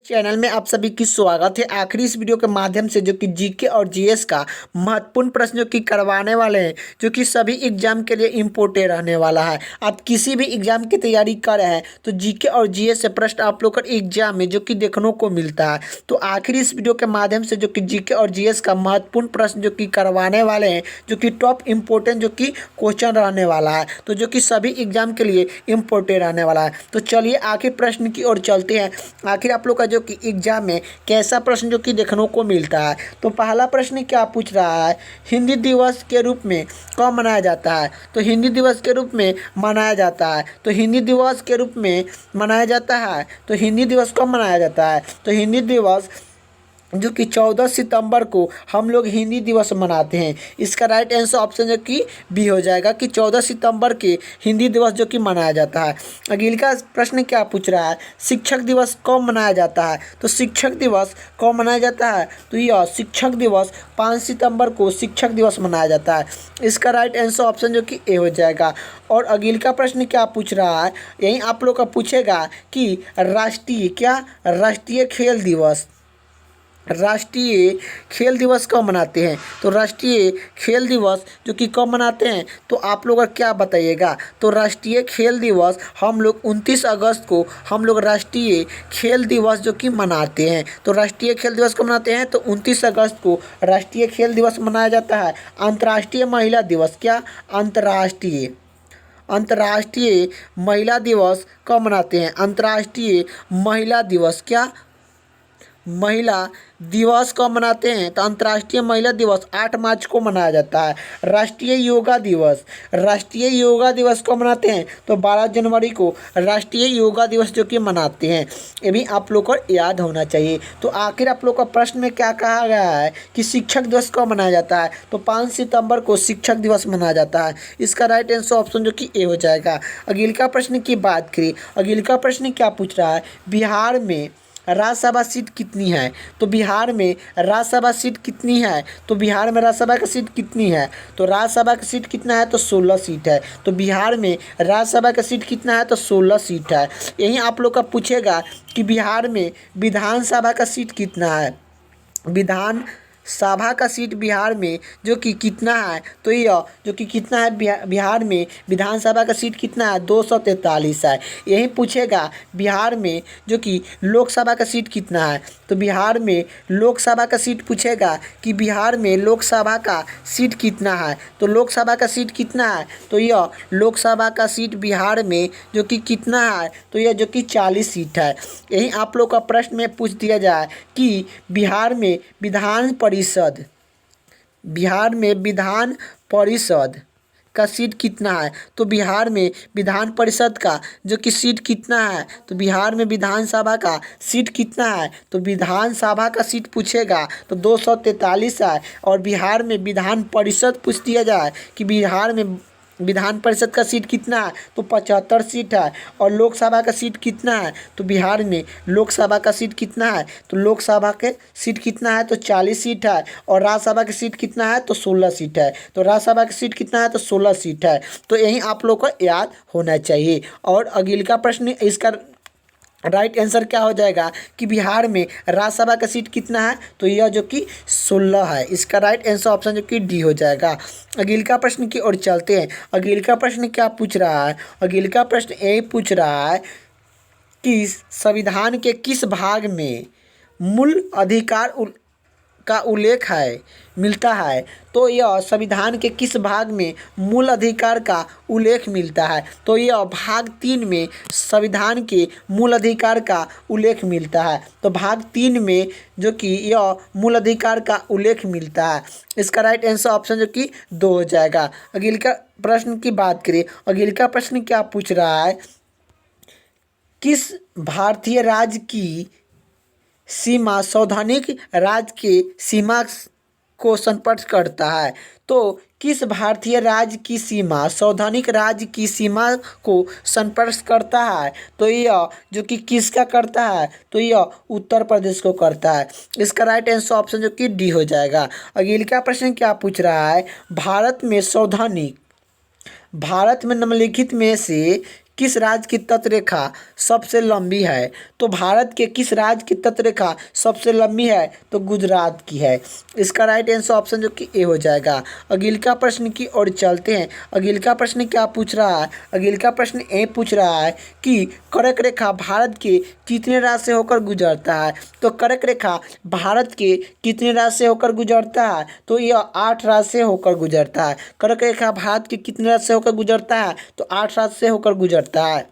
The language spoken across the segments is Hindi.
चैनल में आप सभी की स्वागत है। आखिरी इस वीडियो के माध्यम से जो कि जीके और जीएस का महत्वपूर्ण प्रश्न जो कि करवाने वाले हैं, जो कि सभी एग्जाम के लिए इम्पोर्टेंट रहने वाला है। आप किसी भी एग्जाम की तैयारी कर रहे हैं तो जीके और जीएस से प्रश्न आप लोग का एग्जाम में जो कि देखने को मिलता है। तो आखिरी इस वीडियो के माध्यम से जो कि जीके और जीएस का महत्वपूर्ण प्रश्न जो कि करवाने वाले हैं, जो कि टॉप इम्पोर्टेंट जो कि क्वेश्चन रहने वाला है, तो जो कि सभी एग्जाम के लिए इम्पोर्टेंट रहने वाला है। तो चलिए आखिर प्रश्न की ओर चलते हैं। आखिर आप लोग का जो कि एग्जाम में कैसा प्रश्न जो कि देखने को मिलता है। तो पहला प्रश्न क्या पूछ रहा है, हिंदी दिवस के रूप में कब मनाया जाता है। तो हिंदी दिवस के रूप में मनाया जाता है। तो हिंदी दिवस के रूप में मनाया जाता है। तो हिंदी दिवस कब मनाया जाता है। तो हिंदी दिवस जो कि 14 सितंबर को हम लोग हिंदी दिवस मनाते हैं। इसका राइट आंसर ऑप्शन जो कि बी हो जाएगा कि 14 सितंबर के हिंदी दिवस जो कि मनाया जाता है। अगले का प्रश्न क्या पूछ रहा है, शिक्षक दिवस कब मनाया जाता है। तो शिक्षक दिवस कब मनाया जाता है। तो यह शिक्षक दिवस 5 सितंबर को शिक्षक दिवस मनाया जाता है। इसका राइट आंसर ऑप्शन जो कि ए हो जाएगा। और अगले का प्रश्न क्या पूछ रहा है, यही आप लोग का पूछेगा कि राष्ट्रीय खेल खेल दिवस कब मनाते हैं। तो राष्ट्रीय खेल दिवस जो कि कब मनाते हैं, तो आप लोग क्या बताइएगा। तो राष्ट्रीय खेल दिवस हम लोग 29 अगस्त को हम लोग राष्ट्रीय खेल दिवस जो कि मनाते हैं। तो राष्ट्रीय खेल दिवस कब मनाते हैं, तो 29 अगस्त को राष्ट्रीय खेल दिवस मनाया जाता है। अंतर्राष्ट्रीय महिला दिवस अंतर्राष्ट्रीय महिला दिवस कब मनाते हैं। अंतर्राष्ट्रीय महिला दिवस कब मनाते हैं। तो अंतर्राष्ट्रीय महिला दिवस 8 मार्च को मनाया जाता है। राष्ट्रीय योगा दिवस कब मनाते हैं। तो 12 जनवरी को राष्ट्रीय योगा दिवस जो कि मनाते हैं। ये भी आप लोग को याद होना चाहिए। तो आखिर आप लोग का प्रश्न में क्या कहा गया है कि शिक्षक दिवस कब मनाया जाता है। तो 5 सितंबर को शिक्षक दिवस मनाया जाता है। इसका राइट आंसर ऑप्शन जो कि ए हो जाएगा। अगले का प्रश्न की बात करें, अगले का प्रश्न क्या पूछ रहा है, बिहार में राज्यसभा सीट कितनी है। तो बिहार में राज्यसभा सीट कितनी है। तो बिहार में राज्यसभा की सीट कितनी है। तो राज्यसभा की सीट कितना है, तो 16 सीट है। तो बिहार में राज्यसभा का सीट कितना है, तो 16 सीट है। यही आप लोग का पूछेगा कि बिहार में विधानसभा का सीट कितना है। विधान सभा का सीट बिहार में जो कि कितना है, तो यह जो कि कितना है, बिहार में विधानसभा का सीट कितना है, 243 है। यही पूछेगा बिहार में जो कि लोकसभा का सीट कितना है। तो बिहार में लोकसभा का सीट पूछेगा कि बिहार में लोकसभा का सीट कितना है। तो लोकसभा का सीट कितना है, तो यह लोकसभा का सीट बिहार में जो कि कितना है, तो यह जो कि 40 सीट है। यही आप लोग का प्रश्न में पूछ दिया जाए कि बिहार में विधान परिषद का सीट कितना है। तो बिहार में विधान परिषद का जो कि सीट कितना है। तो बिहार में विधानसभा का सीट कितना है। तो विधानसभा का सीट पूछेगा तो 243 है। और बिहार में विधान परिषद पूछ दिया जाए कि बिहार में विधान परिषद का सीट कितना है, तो 75 सीट है। और लोकसभा का सीट कितना है, तो बिहार में लोकसभा का सीट कितना है, तो लोकसभा के सीट कितना है, तो 40 सीट है। और राज्यसभा की सीट कितना है, तो 16 सीट है। तो राज्यसभा की सीट कितना है, तो 16 सीट है। तो यही आप लोग को याद होना चाहिए। और अगले का प्रश्न इसका राइट आंसर क्या हो जाएगा कि बिहार में राज्यसभा का सीट कितना है, तो यह जो कि 16 है। इसका राइट आंसर ऑप्शन जो कि डी हो जाएगा। अगले का प्रश्न की ओर चलते हैं। अगले का प्रश्न क्या पूछ रहा है, अगले का प्रश्न यही पूछ रहा है कि संविधान के किस भाग में मूल अधिकार का उल्लेख मिलता है। तो यह संविधान के किस भाग में मूल अधिकार का उल्लेख मिलता है। तो यह भाग 3 में संविधान के मूल अधिकार का उल्लेख मिलता है। तो भाग 3 में जो कि यह मूल अधिकार का उल्लेख मिलता है। इसका राइट आंसर ऑप्शन जो कि 2 हो जाएगा। अगले का प्रश्न की बात करें, अगले का प्रश्न क्या पूछ रहा है, किस भारतीय राज्य की सीमा संवैधानिक राज्य के सीमा को संपर्क करता है। तो किस भारतीय राज्य की सीमा संवैधानिक राज्य की सीमा को संपर्क करता है। तो यह जो कि किसका करता है, तो यह उत्तर प्रदेश को करता है। इसका राइट आंसर ऑप्शन जो कि डी हो जाएगा। अगले का प्रश्न क्या पूछ रहा है, भारत में निम्नलिखित में से किस राज्य की तटरेखा सबसे लंबी है? तो भारत के किस राज्य की तटरेखा सबसे लंबी है? तो गुजरात की है। इसका राइट आंसर ऑप्शन जो कि ए हो जाएगा। अगला प्रश्न की ओर चलते हैं। अगला प्रश्न क्या पूछ रहा है? अगला प्रश्न ए पूछ रहा है कि कर्क रेखा भारत के कितने राज्य से होकर गुजरता है? तो कर्क रेखा भारत के कितने राज्य से होकर गुजरता है? तो यह 8 राज्य से होकर गुजरता है। कर्क रेखा भारत के कितने राज्य से होकर गुजरता है? तो 8 राज्य से होकर गुजरता है।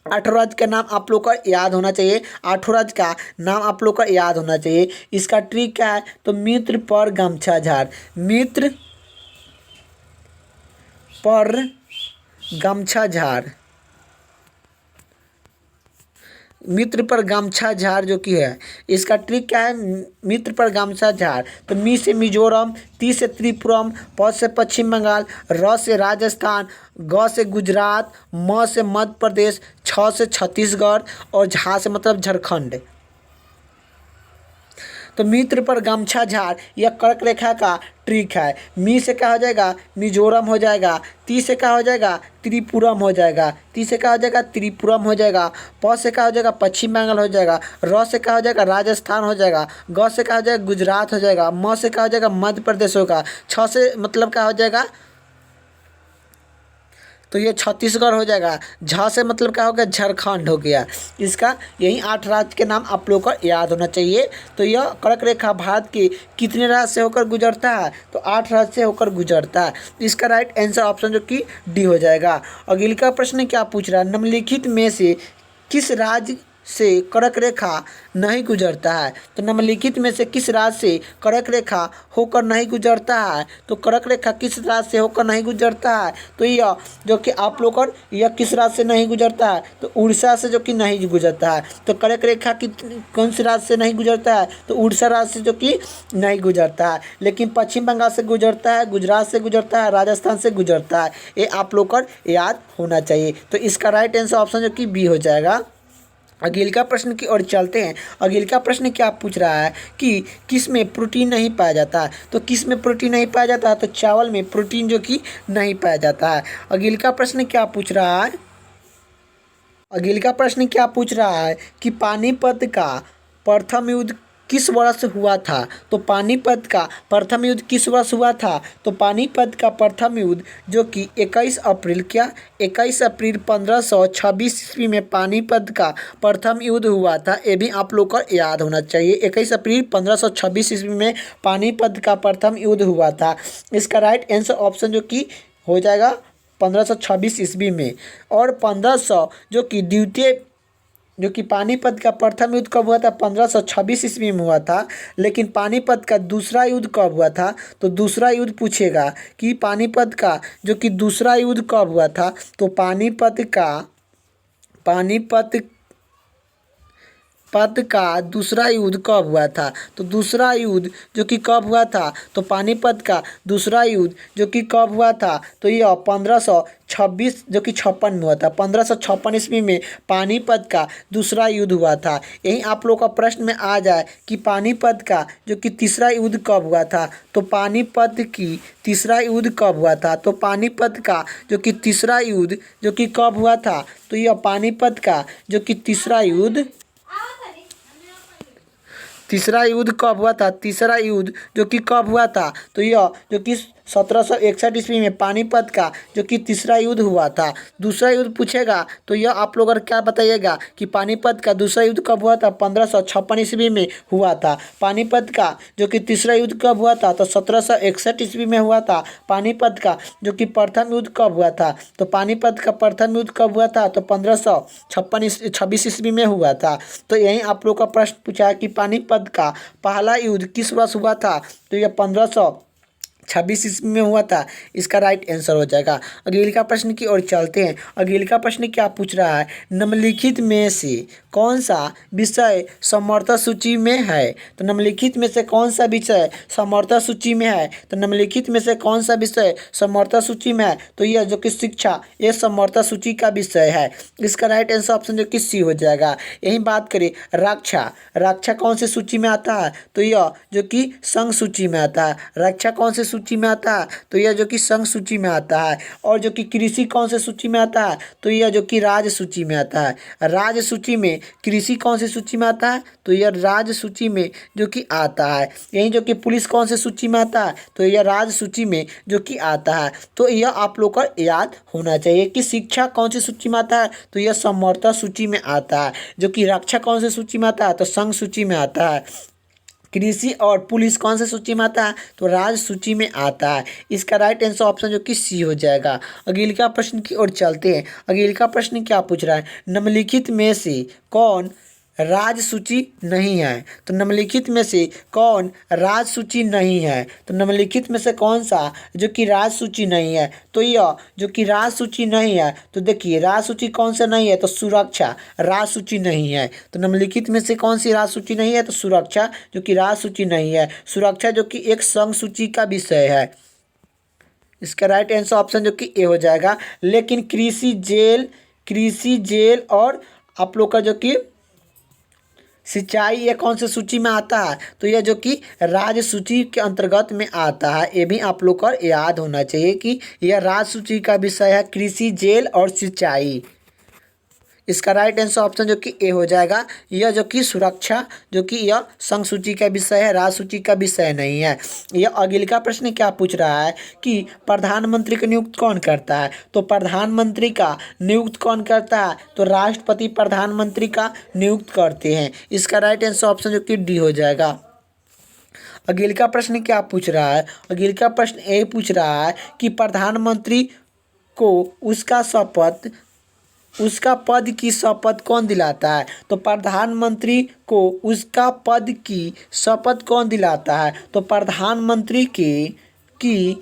8 राज्य का नाम आप लोग का याद होना चाहिए। 8 राज्य का नाम आप लोग का याद होना चाहिए। इसका ट्रिक क्या है? तो मित्र पर गमछा झाड़, मित्र पर गमछा झाड़, मित्र पर गमछा झाड़ जो कि है, इसका ट्रिक क्या है? मित्र पर गमछा झाड़। तो मी से मिजोरम, ती से त्रिपुरम, प से पश्चिम बंगाल, र से राजस्थान, ग से गुजरात, म से मध्य प्रदेश, छ से छत्तीसगढ़ और झा से मतलब झारखंड। तो मित्र पर गमछा झाड़ यह कर्क रेखा का ट्रिक है। मी से क्या हो जाएगा? मिजोरम हो जाएगा। ती से क्या हो जाएगा? त्रिपुरम हो जाएगा। ती से क्या हो जाएगा? त्रिपुरम हो जाएगा। प से क्या हो जाएगा? पश्चिम बंगाल हो जाएगा। र से क्या हो जाएगा? राजस्थान हो जाएगा। ग से क्या हो जाएगा? गुजरात हो जाएगा। म से क्या हो जाएगा? मध्य प्रदेश होगा। छ से मतलब क्या हो जाएगा? तो ये छत्तीसगढ़ हो जाएगा। झा से मतलब क्या हो गया? झारखंड हो गया। इसका यही 8 राज्य के नाम आप लोगों को याद होना चाहिए। तो यह कर्क रेखा भारत के कितने राज्य से होकर गुजरता है? तो 8 राज्य से होकर गुजरता है। इसका राइट आंसर ऑप्शन जो कि डी हो जाएगा। अगला प्रश्न क्या पूछ रहा है? निम्नलिखित में से किस राज्य से कर्क रेखा नहीं गुजरता है? तो निम्नलिखित में से किस राज्य से कर्क रेखा होकर नहीं गुजरता है? तो कर्क रेखा किस राज्य से होकर नहीं गुजरता है? तो यह जो कि आप लोग और यह किस राज्य से नहीं गुजरता है? तो उड़ीसा से जो कि नहीं गुजरता है। तो कर्क रेखा कौन से राज्य से नहीं गुजरता है? तो उड़ीसा राज्य से जो कि नहीं गुजरता है। लेकिन पश्चिम बंगाल से गुजरता है, गुजरात से गुजरता है, राजस्थान से गुजरता है। ये आप लोग को याद होना चाहिए। तो इसका राइट आंसर ऑप्शन जो कि बी हो जाएगा। अगला प्रश्न की ओर चलते हैं। अगला प्रश्न क्या पूछ रहा है कि किस में प्रोटीन नहीं पाया जाता है? तो किस में प्रोटीन नहीं पाया जाता है? तो चावल में प्रोटीन जो कि नहीं पाया जाता है। अगला प्रश्न क्या पूछ रहा है? अगला प्रश्न क्या पूछ रहा है कि पानीपत का प्रथम युद्ध किस वर्ष हुआ था? तो पानीपत का प्रथम युद्ध किस वर्ष हुआ था? तो पानीपत का प्रथम युद्ध जो कि 21 अप्रैल 1526 ईस्वी में पानीपत का प्रथम युद्ध हुआ था। ये भी आप लोग को याद होना चाहिए। 21 अप्रैल 1526 ईस्वी में पानीपत का प्रथम युद्ध हुआ था। इसका राइट आंसर ऑप्शन जो कि हो जाएगा 1526 ईस्वी में। और 1500 जो कि द्वितीय जो कि पानीपत का प्रथम युद्ध कब हुआ था? 1526 ईस्वी में हुआ था। लेकिन पानीपत का दूसरा युद्ध कब हुआ था? तो दूसरा युद्ध पूछेगा कि पानीपत का जो कि दूसरा युद्ध कब हुआ था? तो पानीपत का दूसरा युद्ध कब हुआ था? तो दूसरा युद्ध जो कि कब हुआ था? तो पानीपत का दूसरा युद्ध जो कि कब हुआ था? तो यह 1526 जो कि 56 में हुआ था। 1556 ईस्वी में पानीपत का दूसरा युद्ध हुआ था। यही आप लोग का प्रश्न में आ जाए कि पानीपत का जो कि तीसरा युद्ध कब हुआ था? तो पानीपत की तीसरा युद्ध कब हुआ था? तो पानीपत का जो कि तीसरा युद्ध जो कि कब हुआ था? तो यह पानीपत का जो कि तीसरा युद्ध कब हुआ था? तीसरा युद्ध जो कि कब हुआ था? तो यह जो कि 1761 ईस्वी में पानीपत का जो कि तीसरा युद्ध हुआ था। दूसरा युद्ध पूछेगा तो यह आप लोग अगर क्या बताइएगा कि पानीपत का दूसरा युद्ध कब हुआ था? 1556 ईस्वी में हुआ था। पानीपत का जो कि तीसरा युद्ध कब हुआ था? तो 1761 ईस्वी में हुआ था। पानीपत का जो कि प्रथम युद्ध कब हुआ था? तो पानीपत का प्रथम युद्ध कब हुआ था? तो 1526 ईस्वी में हुआ था। तो यही आप लोग का प्रश्न पूछा कि पानीपत का पहला युद्ध किस वर्ष हुआ था? तो यह 1526 ईस्वी में हुआ था। इसका राइट आंसर हो जाएगा। अगला प्रश्न की ओर चलते हैं। अगला प्रश्न क्या पूछ रहा है? निम्नलिखित में से कौन सा विषय समर्थ सूची में है? तो निम्नलिखित में से कौन सा विषय समर्थ सूची में है? तो निम्नलिखित में से कौन सा विषय समर्थ सूची में है? तो यह जो कि शिक्षा ये समर्थ सूची का विषय है। इसका राइट आंसर ऑप्शन जो कि सी हो जाएगा। यही बात करें रक्षा कौन से सूची में आता है? तो यह जो कि संघ सूची में आता है। रक्षा कौन से सूची में आता है? तो यह जो कि संघ सूची में आता है। और जो कि कृषि कौन से सूची में आता है? तो यह जो कि राज्य सूची में आता है। राज्य सूची में कृषि कौन सी सूची में आता है? तो यह राज्य सूची में जो कि आता है। यही जो कि पुलिस कौन से सूची में आता है? तो यह राज्य सूची में जो कि आता है। तो यह आप लोग को याद होना चाहिए कि शिक्षा कौन सी सूची में आता है? तो यह समवर्ती सूची में आता है। जो कि रक्षा कौन से सूची में आता है? तो संघ सूची में आता है। कृषि और पुलिस कौन से सूची में आता है? तो राज्य सूची में आता है। इसका राइट आंसर ऑप्शन जो कि सी हो जाएगा। अगले का प्रश्न की ओर चलते हैं। अगले का प्रश्न क्या पूछ रहा है? निम्नलिखित में से कौन राज्य सूची नहीं है? तो निम्नलिखित में से कौन राज्य सूची नहीं है? तो निम्नलिखित में से कौन सा जो कि राज्य सूची नहीं है? तो यह जो कि राज्य सूची नहीं है, तो देखिए राज्य सूची कौन सा नहीं है? तो सुरक्षा राज्य सूची नहीं है। तो निम्नलिखित में से कौन सी राज्य सूची नहीं है? तो सुरक्षा जो कि राज्य सूची नहीं है। सुरक्षा जो कि एक संघ सूची का विषय है। इसका राइट आंसर ऑप्शन जो कि ए हो जाएगा। लेकिन कृषि जेल और आप लोग का जो कि सिंचाई ये कौन से सूची में आता है? तो यह जो कि राज्य सूची के अंतर्गत में आता है। ये भी आप लोग को याद होना चाहिए कि यह राज्य सूची का विषय है, कृषि जेल और सिंचाई। इसका राइट आंसर ऑप्शन जो कि ए हो जाएगा। यह जो कि सुरक्षा जो कि यह संघ सूची का विषय है, राज्य सूची का विषय नहीं है। यह अगले का प्रश्न क्या पूछ रहा है कि प्रधानमंत्री का नियुक्त कौन करता है? तो प्रधानमंत्री का नियुक्त कौन करता है? तो राष्ट्रपति प्रधानमंत्री का नियुक्त करते हैं। इसका राइट आंसर ऑप्शन जो कि डी हो जाएगा। अगले का प्रश्न क्या पूछ रहा है? अगले का प्रश्न ए पूछ रहा है कि प्रधानमंत्री को उसका पद की शपथ कौन दिलाता है? तो प्रधानमंत्री को उसका पद की शपथ कौन दिलाता है? तो प्रधानमंत्री की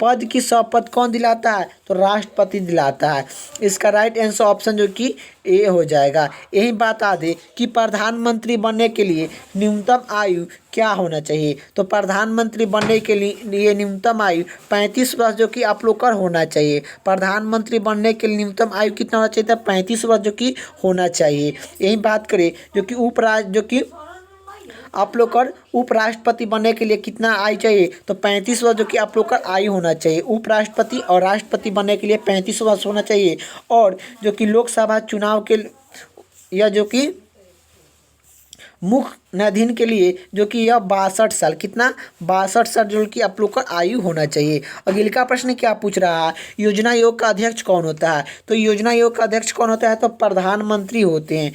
पद की शपथ कौन दिलाता है? तो राष्ट्रपति दिलाता है। इसका राइट आंसर ऑप्शन जो कि ए हो जाएगा। यही बता दें कि प्रधानमंत्री बनने के लिए न्यूनतम आयु क्या होना चाहिए? तो प्रधानमंत्री बनने के लिए न्यूनतम आयु 35 वर्ष जो कि आप लोग का होना चाहिए। प्रधानमंत्री बनने के लिए न्यूनतम आयु कितना होना चाहिए? 35 वर्ष जो कि होना चाहिए। यही बात करें जो कि आप लोग का उपराष्ट्रपति बनने के लिए कितना आयु चाहिए? तो 35 वर्ष जो कि आप लोग का आयु होना चाहिए। उपराष्ट्रपति और राष्ट्रपति बनने के लिए 35 वर्ष होना चाहिए। और जो कि लोकसभा चुनाव के या जो कि मुख्य न्यायाधीश के लिए जो कि यह 62 साल, कितना 62 साल जो कि आप लोग का आयु होना चाहिए। अगले का प्रश्न क्या पूछ रहा है? योजना आयोग का अध्यक्ष कौन होता है? तो योजना आयोग का अध्यक्ष कौन होता है? तो प्रधानमंत्री होते हैं।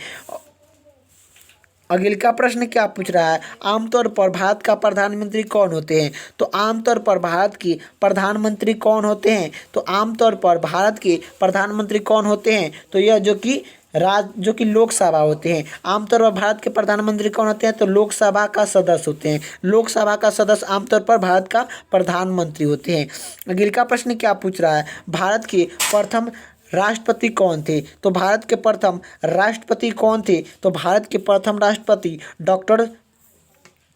अगले का प्रश्न क्या पूछ रहा है? आमतौर पर भारत का प्रधानमंत्री कौन होते हैं? तो आमतौर पर भारत के प्रधानमंत्री कौन होते हैं? तो आमतौर पर भारत के प्रधानमंत्री कौन होते हैं? तो यह जो कि लोकसभा होते हैं। आमतौर पर भारत के प्रधानमंत्री कौन होते हैं? तो लोकसभा का सदस्य होते हैं। लोकसभा का सदस्य आमतौर पर भारत का प्रधानमंत्री होते हैं। अगले का प्रश्न क्या पूछ रहा है? भारत के प्रथम राष्ट्रपति कौन थे? तो भारत के प्रथम राष्ट्रपति कौन थे? तो भारत के प्रथम राष्ट्रपति डॉक्टर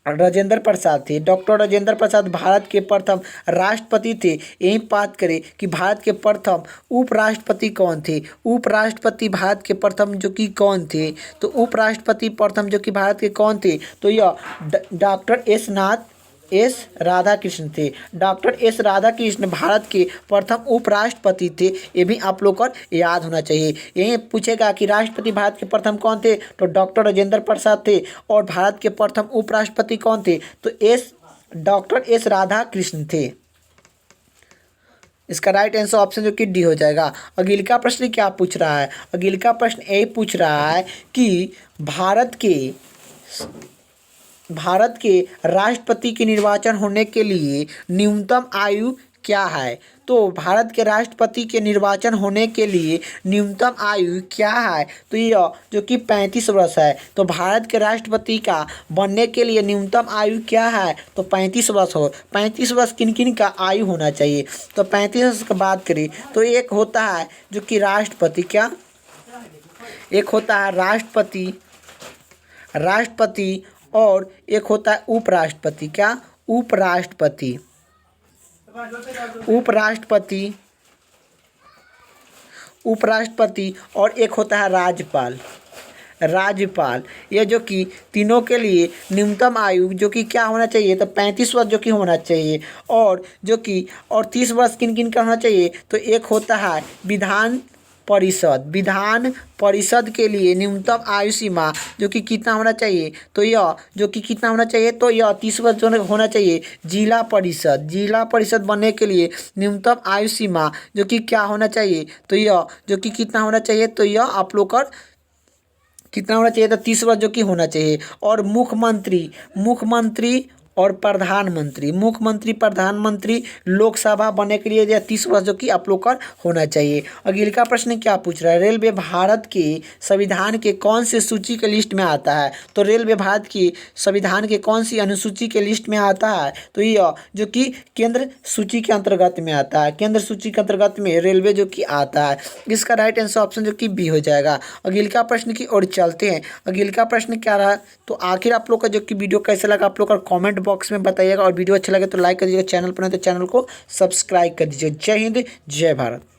राजेंद्र प्रसाद थे। डॉक्टर राजेंद्र प्रसाद भारत के प्रथम राष्ट्रपति थे। यही बात करें कि भारत के प्रथम उपराष्ट्रपति कौन थे? उपराष्ट्रपति भारत के प्रथम जो कि कौन थे? तो उपराष्ट्रपति प्रथम जो कि भारत के कौन थे? तो यह डॉक्टर एस राधाकृष्ण थे। डॉक्टर एस राधाकृष्ण भारत के प्रथम उपराष्ट्रपति थे। ये भी आप लोग को याद होना चाहिए। यही पूछेगा कि राष्ट्रपति भारत के प्रथम कौन थे? तो डॉक्टर राजेंद्र प्रसाद थे। और भारत के प्रथम उपराष्ट्रपति कौन थे? तो डॉक्टर एस राधाकृष्ण थे। इसका राइट आंसर ऑप्शन जो कि डी हो जाएगा। अगले का प्रश्न क्या पूछ रहा है? अगले का प्रश्न ये पूछ रहा है कि भारत के राष्ट्रपति के निर्वाचन होने के लिए न्यूनतम आयु क्या है? तो भारत के राष्ट्रपति के निर्वाचन होने के लिए न्यूनतम आयु क्या है? तो यह जो कि 35 वर्ष है। तो भारत के राष्ट्रपति का बनने के लिए न्यूनतम आयु क्या है? तो 35 वर्ष हो। 35 वर्ष किन किन का आयु होना चाहिए? तो 35 वर्ष की बात करें तो एक होता है जो कि राष्ट्रपति, क्या एक होता है राष्ट्रपति और एक होता है उपराष्ट्रपति, क्या उपराष्ट्रपति और एक होता है राज्यपाल। राज्यपाल। ये जो कि तीनों के लिए न्यूनतम आयु जो कि क्या होना चाहिए, तो 35 वर्ष जो कि होना चाहिए। और जो कि और 30 वर्ष किन किन का होना चाहिए, तो एक होता है विधान परिषद। विधान परिषद के लिए न्यूनतम आयु सीमा जो कि कितना होना चाहिए, तो यह जो कि कितना होना चाहिए, तो यह 30 वर्ष जो होना चाहिए। जिला परिषद, जिला परिषद बनने के लिए न्यूनतम आयु सीमा जो कि क्या होना चाहिए, तो यह जो कि कितना होना चाहिए, तो यह आप लोग का कितना होना चाहिए, तो 30 वर्ष जो कि होना चाहिए। और मुख्यमंत्री, मुख्यमंत्री और प्रधानमंत्री, मुख्यमंत्री प्रधानमंत्री लोकसभा बनने के लिए यह 30 वर्ष जो कि आप लोग का होना चाहिए। अगले का प्रश्न क्या पूछ रहा है, रेलवे भारत के संविधान के कौन से सूची के लिस्ट में आता है, तो रेलवे भारत की संविधान के कौन सी अनुसूची के लिस्ट में आता है, तो यह जो कि केंद्र सूची के अंतर्गत में आता है। केंद्र सूची के अंतर्गत में रेलवे जो कि आता है। इसका राइट आंसर ऑप्शन जो कि बी हो जाएगा। अगले का प्रश्न की ओर चलते हैं। अगले का प्रश्न क्या रहा, तो आखिर आप लोग का जो कि वीडियो कैसा लगा आप लोग का कमेंट बॉक्स में बताइएगा, और वीडियो अच्छा लगे तो लाइक कर दीजिएगा, चैनल पर नहीं तो चैनल को सब्सक्राइब कर दीजिए। जय हिंद, जय भारत।